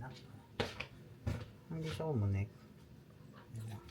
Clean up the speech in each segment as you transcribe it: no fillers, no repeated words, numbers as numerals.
Sakto. Hindi siya umunik. Yan lang.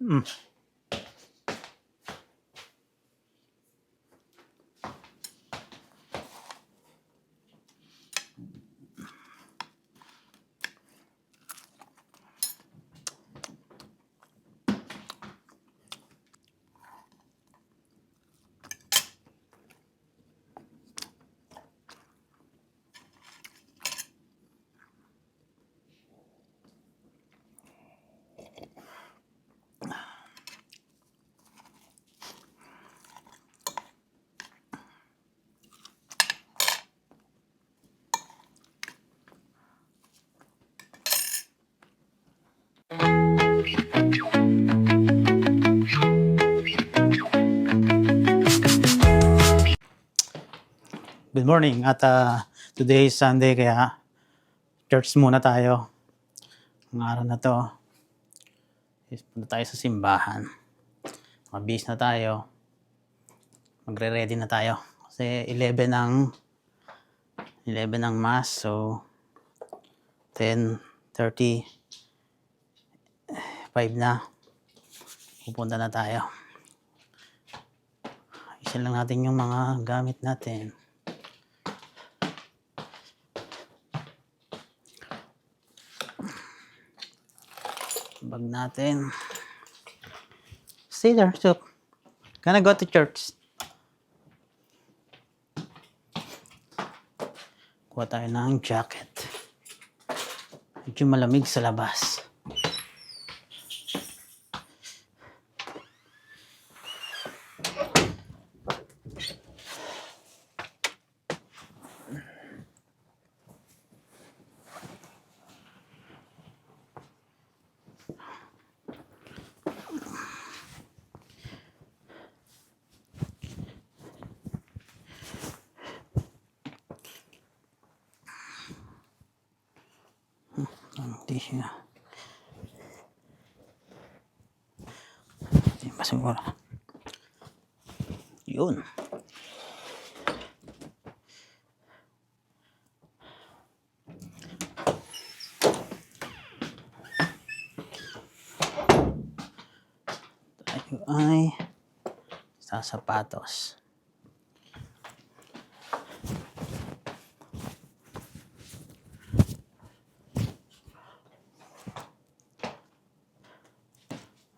Mm. Good morning at today is Sunday kaya church muna tayo. Ang araw na to, punta tayo sa simbahan. Mabihis na tayo. Magre-ready na tayo. Kasi 11 ang mass. So 10:35 na. Pupunta na tayo. Isa lang natin yung mga gamit natin. Bag natin. Stay there. So, gonna go to church. Kuha tayo ng jacket. Medyo malamig sa labas. Hindi siya. Hindi pa siguro. Yun. Tayo ay sa sapatos.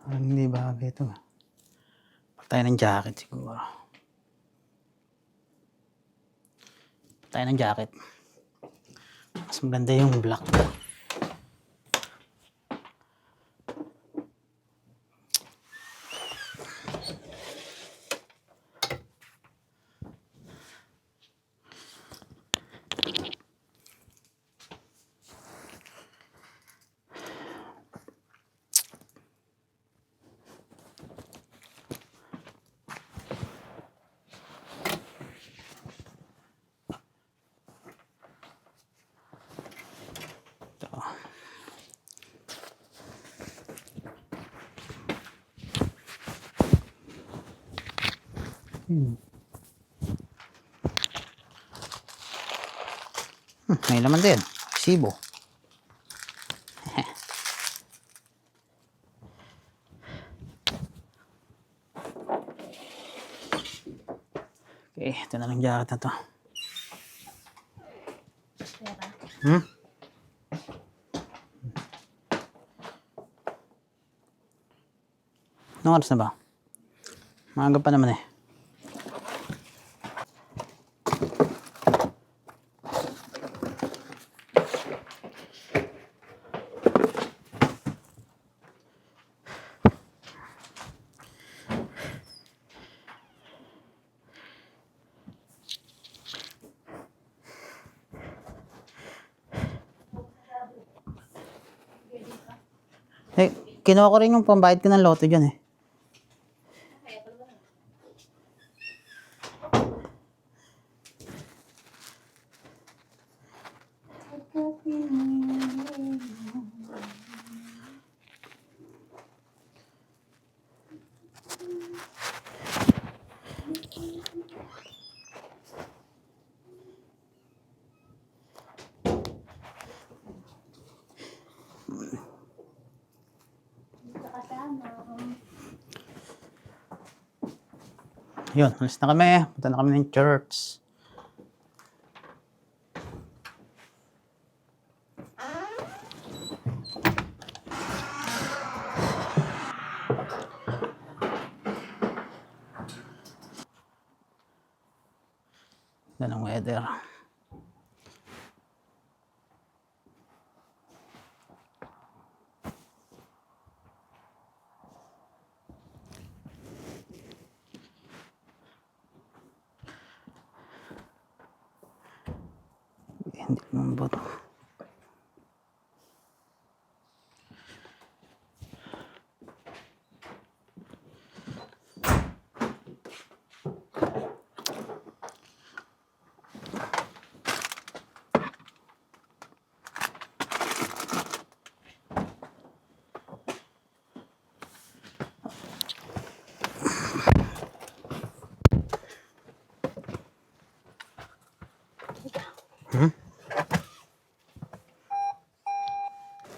Hindi bagay ito. Pag tayo ng jacket siguro. Pag tayo ng jacket. Mas maganda yung black. May laman din. Sibo. Okay, ito na lang jacket na to. Anong oras na ba? Maaga pa naman eh. Eh, kinuha ko rin yung pambayad ko ng loto dyan eh. Yun, alis na kami. Punta na kami ng church. Yan ang weather. Hindi lumambot.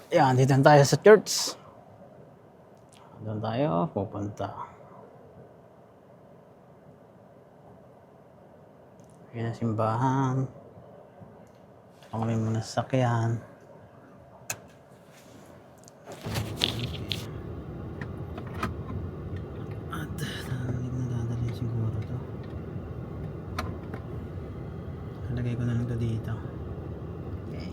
Yan, dito na tayo sa church. Doon tayo pupunta. Yan ang simbahan. Kami muna sa sakyan. At nadadali siguro to. Nalagay ko na lang to dito. Okay.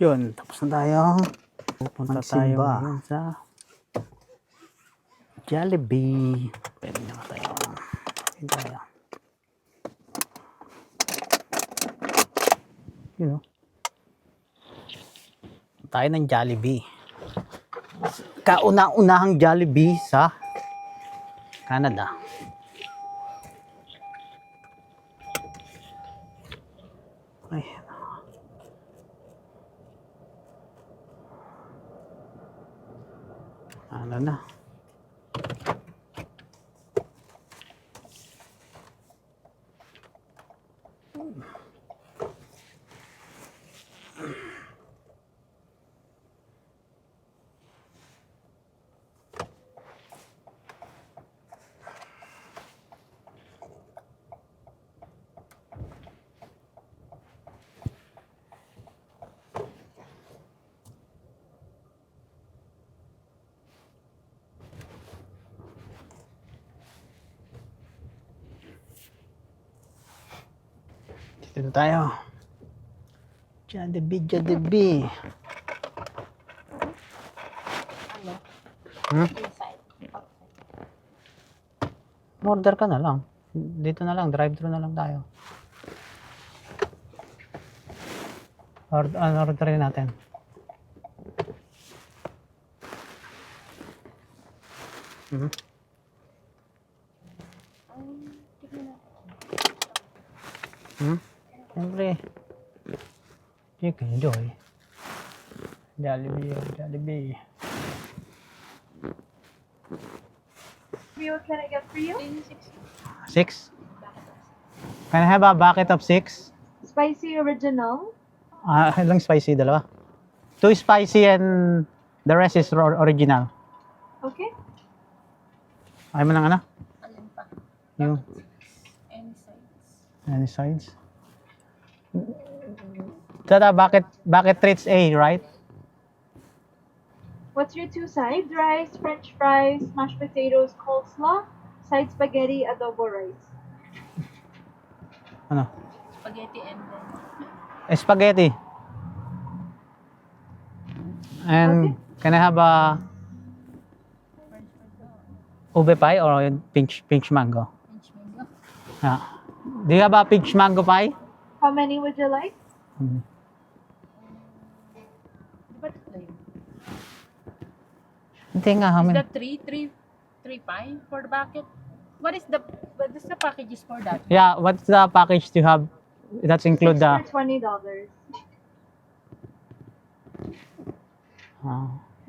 Yun, tapos na tayo. Pupunta tayo ngayon sa Jollibee. Pwede na tayo. Pwede tayo. You know. Tayo ng Jollibee. Kauna-unahang Jollibee sa Canada. Ay. Ano na? Dito tayo. Jollibee, Jollibee. Order ka na lang. Dito na lang, drive-thru na lang tayo. Orderin natin. Siyempre. Chicken Joy. Jollibee, Jollibee. Can I get for you? 6? Can I have a bucket of 6? Spicy original. Ilang spicy? Dalawa? 2 spicy and the rest is original. Okay. Ayaw mo ng ano? Alin pa? Yung Any sides? any sides? Tata, bucket treats A, right? What's your 2 sides? Rice, French fries, mashed potatoes, coleslaw, side spaghetti, adobo rice. Ano? Spaghetti and then... Spaghetti. And can I have a ube pie or peach mango? Peach mango. Yeah. Do you have a peach mango pie? How many would you like? What flavor? Hindi nga, how Is many? that three pie for the bucket? What is the packages for that? Yeah, what's the package you have? That's include 6 the... for $20.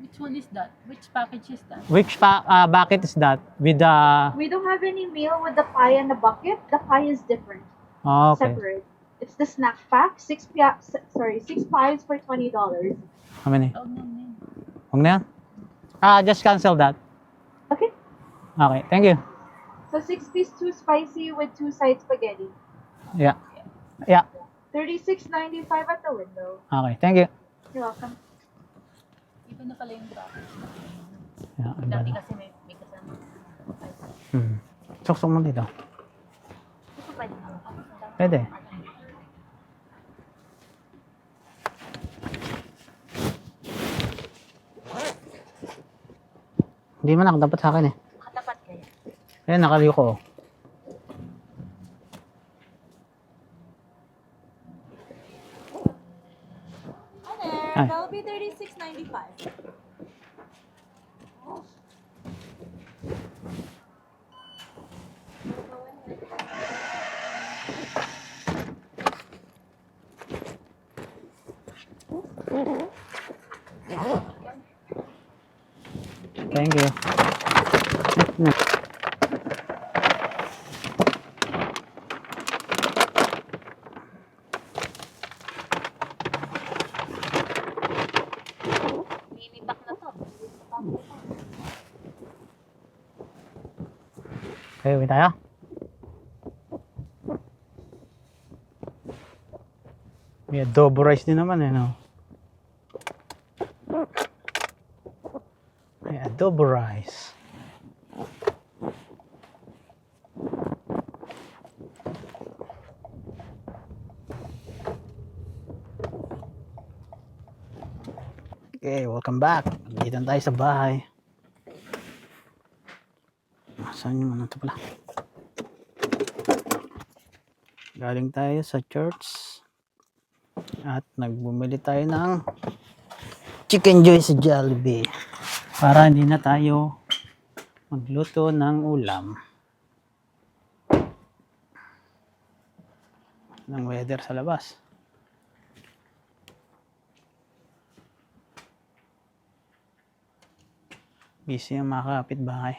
Which one is that? Which package is that? Which bucket is that? With the... We don't have any meal with the pie and the bucket. The pie is different. Oh, okay. Separate. It's the snack pack. 6 pies for $20. How many? Oh, no, no. Huwag na yan? Just cancel that. Okay. Okay, thank you. So So 6-piece, 2 spicy with 2 side spaghetti. Yeah. Yeah. $36.95 at the window. Okay, thank you. You're welcome. Iba na pala yung package. Yeah, iba Dati na. kasi may kasama. Suksok mo dito. Ito pwede na. Pwede. Hindi man nakadapat sa akin eh. Katapat kaya. Ayan, nakaliw ko. Hi there, Hi. that'll be $36.95. Thank you. Mini pack na to. Okay, uwi tayo. May adobo rice din naman eh, no? May adobo rice. Okay, welcome back. Nandito na tayo sa bahay. Saan yung ano ito pala? Galing tayo sa church. At nagbumili tayo ng Chicken Joy sa Jollibee. Para hindi na tayo magluto ng ulam. Ng weather sa labas. Busy ang mga kapitbahay.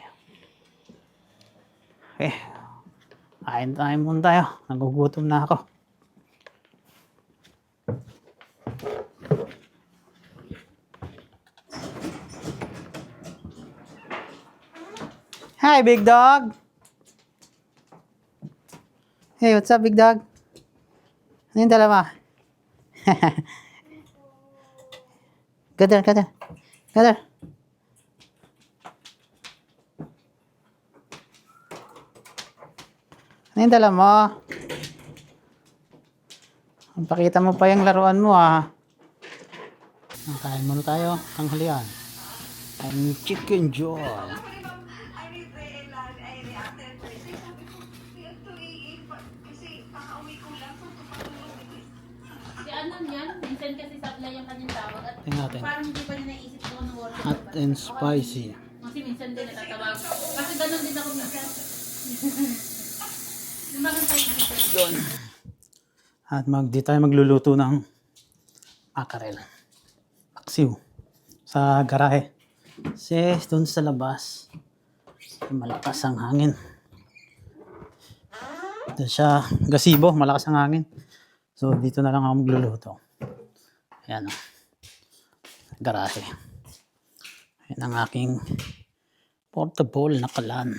Okay. Kain tayo muna tayo. Nagugutom na ako. Hi, big dog. Hey, what's up, big dog? Ano yung dalawa? Go there, go there. Go there. Ano yung dala mo? Pakita mo pa yung laruan mo ah. Kain muna tayo. Tanghalian. Ang Chicken Joy. Si ano yan? Minsan kasi supply yung kanyang tawag at Tingnan natin. parang hindi pa niya naisip doon ng worker. Hot and spicy. Kasi minsan din natatawag. Kasi ganun din ako minsan. Lumagan tayo dito. Doon. At di tayo magluluto ng mackerel. Paksiw. Sa garahe. Kasi doon sa labas, malakas ang hangin. Doon siya, gazebo, malakas ang hangin. So dito na lang ako magluluto. Ayan o. Garahe. Ayan ang aking portable na kalan.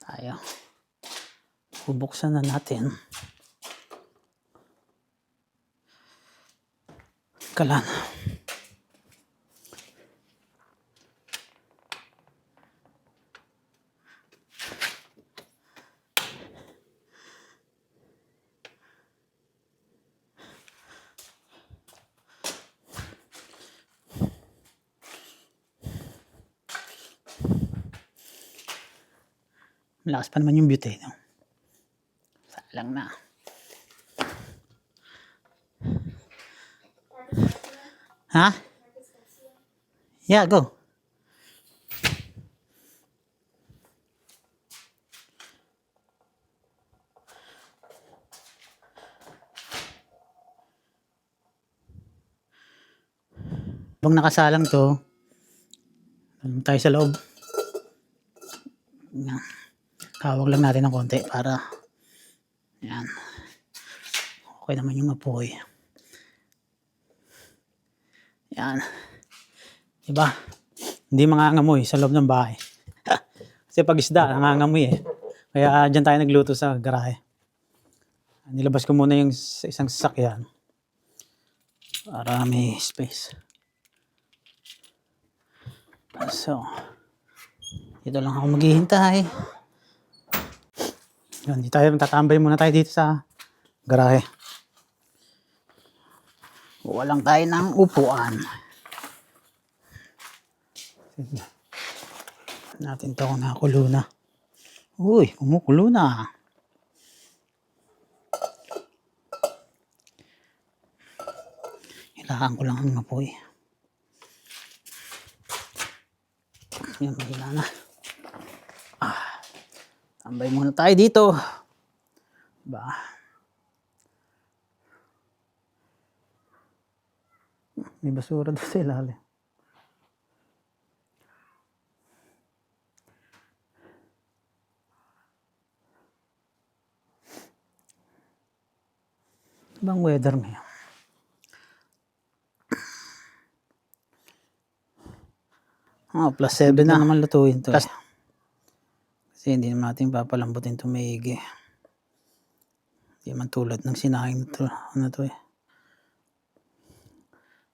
Tayo. Bubuksan na natin. Kalan. Malakas pa naman yung butane. No? Salang na. Ha? Yeah, go. Habang nakasalang to, tayo sa loob. Yan. Kawag lang natin ng konti para yan. Okay naman yung apoy. Yan. Diba? Hindi mangangamoy sa loob ng bahay. Kasi pag isda, nangangamoy eh. Kaya dyan tayo nagluto sa garahe. Nilabas ko muna yung isang sasakyan para may space. So, dito lang ako maghihintay. Yun, tatambay muna tayo dito sa garahe. Walang tayo ng upuan. Natin to kung nakakulo na. Uy, kumukulo na. Hilahan ko lang ang apoy. Yan, mahila na. Tambay muna tayo dito. Diba? May basura doon sa ilalim. Ibang weather ngayon. Plus 7 na naman lutuin to. Kasi hindi naman natin papalambutin ito maigi. Hindi man tulad ng sinahing ito. Ano to eh.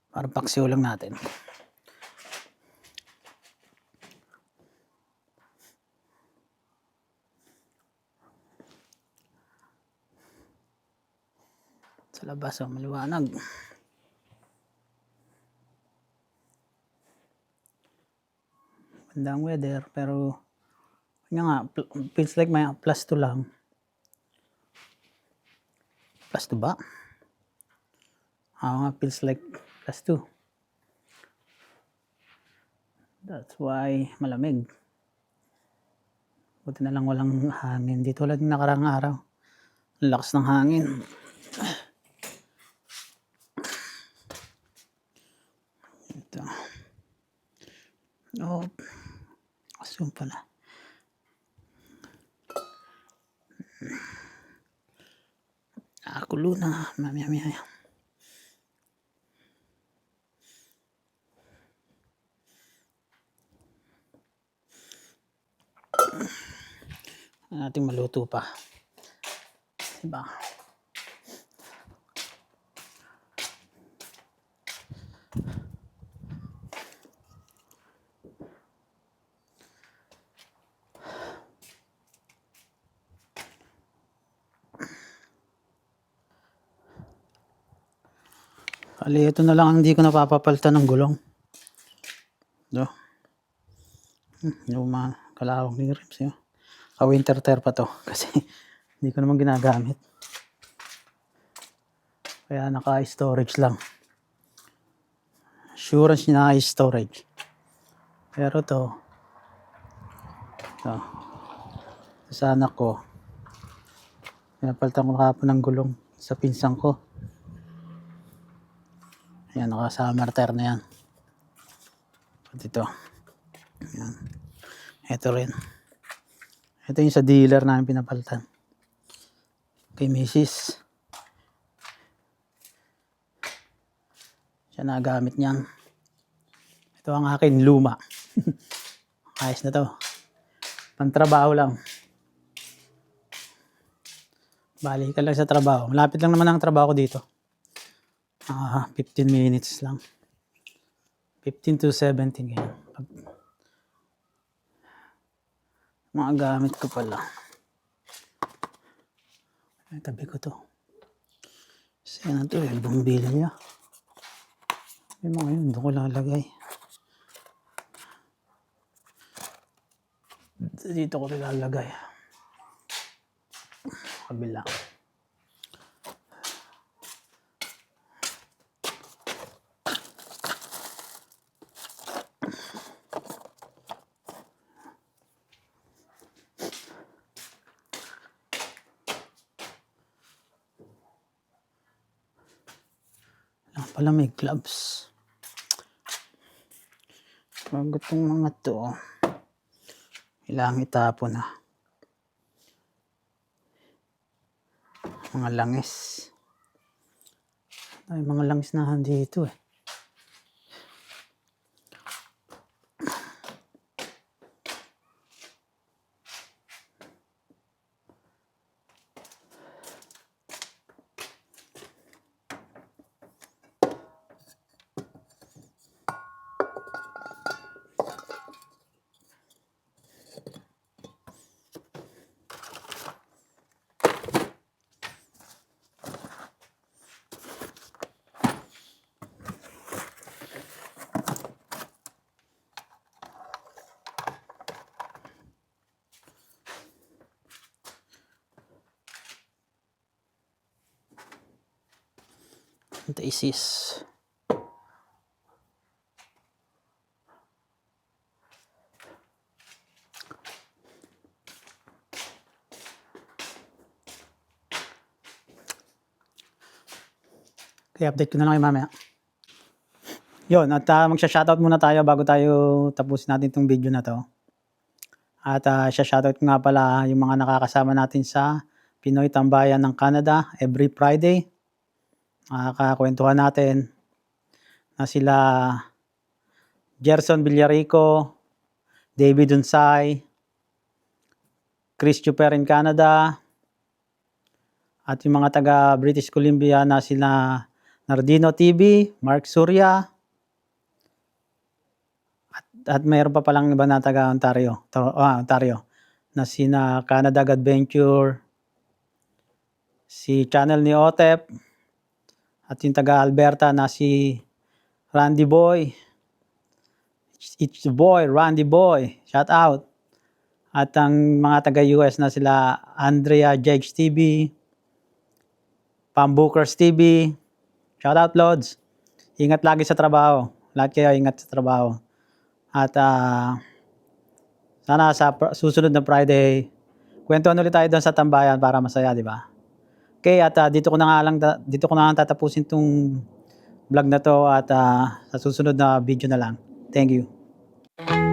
Para paksiw lang natin. Sa labas, maliwanag. Bandang weather, pero kanya nga, feels like may plus 2 lang. Plus 2 ba? Nga, feels like plus 2. That's why malamig. Buti na lang walang hangin. Di tulad ng nakarang araw. Ang lakas ng hangin. Ito. Oh, assume pala. Kulo na. Mamaya. Nating maluto pa. Diba? Ali, ito na lang ang hindi ko napapapalitan ng gulong. Do. Yung mga kalawang ng rims yun. Ka-winter tire pa to kasi hindi ko naman ginagamit. Kaya naka-storage lang. Assurance niya naka-storage. Pero to sa anak ko, pinapalitan ko kahapon ng gulong sa pinsang ko. Ayan, naka-summer tire na yan. At ito. Ayan. Ito rin. Ito yung sa dealer namin pinapalitan. Kay Mrs. Siya nagamit niyan. Ito ang akin luma. Ayos na to. Pantrabaho lang. Balik ka lang sa trabaho. Malapit lang naman ang trabaho ko dito. 15 minutes lang. 15 to 17 ngayon. Mga gamit ko pala. Ay, tabi ko to. Kasi na to, bumili niya. May mga yun, doon ko lalagay. Dito ko lalagay. Kabila. Pala may gloves. Pag itong mga to, kailangan itapon na. Mga langis. Ay, mga langis na dito eh. Ito isis. Kaya update ko na lang kayo mamaya. Yun, at magsha-shoutout muna tayo bago tayo tapusin natin itong video na to. At shoutout ko nga pala yung mga nakakasama natin sa Pinoy Tambayan ng Canada every Friday. Makakakwentuhan natin na sila Gerson Villarico, David Unsay, Chris Chuper in Canada, at yung mga taga British Columbia na sila Nardino TV, Mark Surya, at mayroon pa palang iba na taga Ontario, Ontario, na sina Canada Adventure, si channel ni Otep, at yung taga Alberta na si Randy Boy. It's the boy, Randy Boy. Shout out. At ang mga taga US na sila Andrea Jakes TV, Pam Bookers TV. Shout out, Lods. Ingat lagi sa trabaho. Lahat kayo ingat sa trabaho. At sana sa susunod na Friday, kwentuhan ulit tayo doon sa tambayan para masaya, di ba? Okay, at dito ko na lang tatapusin tong vlog na to, at sa susunod na video na lang. Thank you.